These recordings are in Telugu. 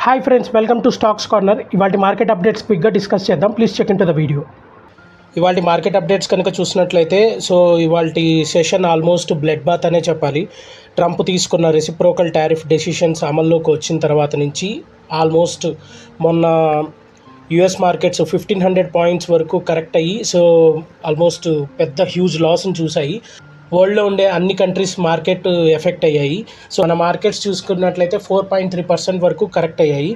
Hi friends, welcome to stocks corner. ఇవాళ మార్కెట్ అప్డేట్స్ క్విక్గా డిస్కస్ చేద్దాం. Please check in to the video. ఇవాళ మార్కెట్ అప్డేట్స్ కనుక చూసినట్లయితే ఇవాళ సెషన్ ఆల్మోస్ట్ బ్లడ్ బాత్ అనే చెప్పాలి. ట్రంప్ తీసుకున్న రెసిప్రోకల్ టారిఫ్ డెసిషన్స్ అమల్లోకి వచ్చిన తర్వాత నుంచి ఆల్మోస్ట్ మొన్న యుఎస్ మార్కెట్స్ 1500 పాయింట్స్ వరకు కరెక్ట్ అయ్యి ఆల్మోస్ట్ పెద్ద హ్యూజ్ లాస్ని చూసాయి. వరల్డ్లో ఉండే అన్ని కంట్రీస్ మార్కెట్ ఎఫెక్ట్ అయ్యాయి. మన మార్కెట్స్ చూసుకున్నట్లయితే 4.3% వరకు కరెక్ట్ అయ్యాయి.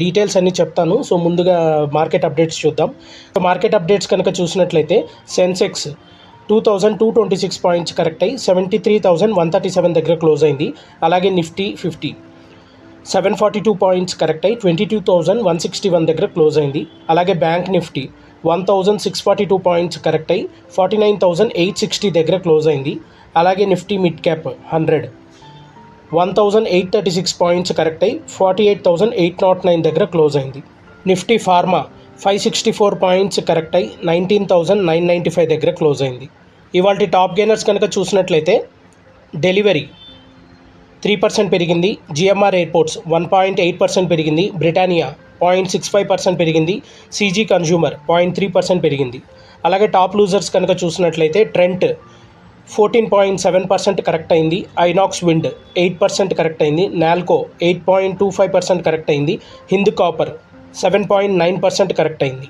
డీటెయిల్స్ అన్నీ చెప్తాను. ముందుగా మార్కెట్ అప్డేట్స్ చూద్దాం. మార్కెట్ అప్డేట్స్ కనుక చూసినట్లయితే సెన్సెక్స్ 2226 పాయింట్స్ కరెక్ట్ అయ్యి 73,137 దగ్గర క్లోజ్ అయింది. అలాగే నిఫ్టీ 742 పాయింట్స్ కరెక్ట్ అయ్యి 22,161 దగ్గర క్లోజ్ అయింది. అలాగే బ్యాంక్ నిఫ్టీ 1642 పాయింట్స్ కరెక్ట్ అయ్యి 49,860 దగ్గర క్లోజ్ అయింది. అలాగే Nifty mid cap 100 1836 points correct అయ్యి 48,809 దగ్గర క్లోజ్ అయింది. నిఫ్టీ ఫార్మా 564 పాయింట్స్ కరెక్ట్ అయ్యి 19,995 దగ్గర క్లోజ్ అయింది. ఇవాళ టాప్ గెయినర్స్ కనుక చూసినట్లయితే డెలివరీ 3% పెరిగింది. జిఎంఆర్ ఎయిర్పోర్ట్స్ 1.8% పెరిగింది. బ్రిటానియా 0.65% పెరిగింది. సీజీ కన్జ్యూమర్ 0.3% పెరిగింది. అలాగే టాప్ లూజర్స్ కనుక చూసినట్లయితే ట్రెంట్ 14.7% కరెక్ట్ అయింది. ఐనాక్స్ విండ్ 8% కరెక్ట్ అయింది. నాల్కో 8.25% కరెక్ట్ అయింది. హింద్ కాపర్ 7.9% కరెక్ట్ అయింది.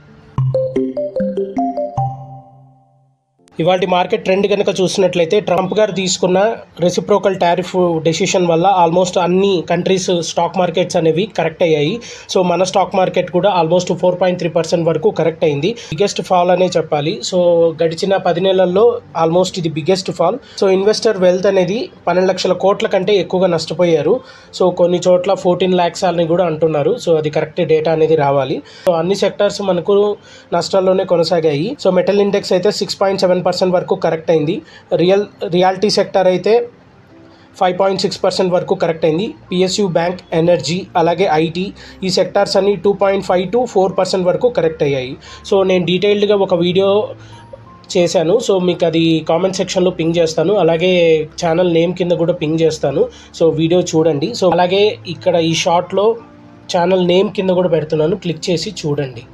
ఇవాళ మార్కెట్ ట్రెండ్ కనుక చూసినట్లయితే ట్రంప్ గారు తీసుకున్న రెసిప్రోకల్ టారిఫ్ డెసిషన్ వల్ల ఆల్మోస్ట్ అన్ని కంట్రీస్ స్టాక్ మార్కెట్స్ అనేవి కరెక్ట్ అయ్యాయి. మన స్టాక్ మార్కెట్ కూడా ఆల్మోస్ట్ 4.3% వరకు కరెక్ట్ అయింది. బిగ్గెస్ట్ ఫాల్ అనే చెప్పాలి. గడిచిన 10 నెలల్లో ఆల్మోస్ట్ ఇది బిగ్గెస్ట్ ఫాల్. ఇన్వెస్టర్ వెల్త్ అనేది 12 లక్షల కోట్ల కంటే ఎక్కువగా నష్టపోయారు. కొన్ని చోట్ల 14 lakhs అని కూడా అంటున్నారు. అది కరెక్ట్ డేటా అనేది రావాలి. అన్ని సెక్టార్స్ మనకు నష్టాల్లోనే కొనసాగాయి. మెటల్ ఇండెక్స్ అయితే 6.7% వరకు కరెక్ట్ అయింది. రియాలిటీ సెక్టర్ అయితే 5.6% వరకు కరెక్ట్ అయింది. పిఎస్యు, బ్యాంక్, ఎనర్జీ, అలాగే ఐటీ ఈ సెక్టార్స్ అన్ని 2.5 to 4% వరకు కరెక్ట్ అయ్యాయి. నేను డీటెయిల్డ్గా ఒక వీడియో చేశాను. మీకు అది కామెంట్ సెక్షన్లో పింగ్ చేస్తాను. అలాగే ఛానల్ నేమ్ కింద కూడా పింగ్ చేస్తాను. వీడియో చూడండి. అలాగే ఇక్కడ ఈ షార్ట్లో ఛానల్ నేమ్ కింద కూడా పెడుతున్నాను, క్లిక్ చేసి చూడండి.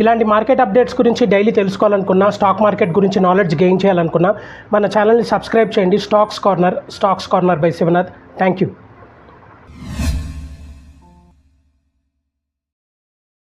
ఇలాంటి మార్కెట్ అప్డేట్స్ గురించి డైలీ తెలుసుకోవాలనుకున్నా, స్టాక్ మార్కెట్ గురించి నాలెడ్జ్ గెయిన్ చేయాలనుకున్నా మన ఛానల్ని సబ్స్క్రైబ్ చేయండి. Stocks corner by Shivanath. Thank you.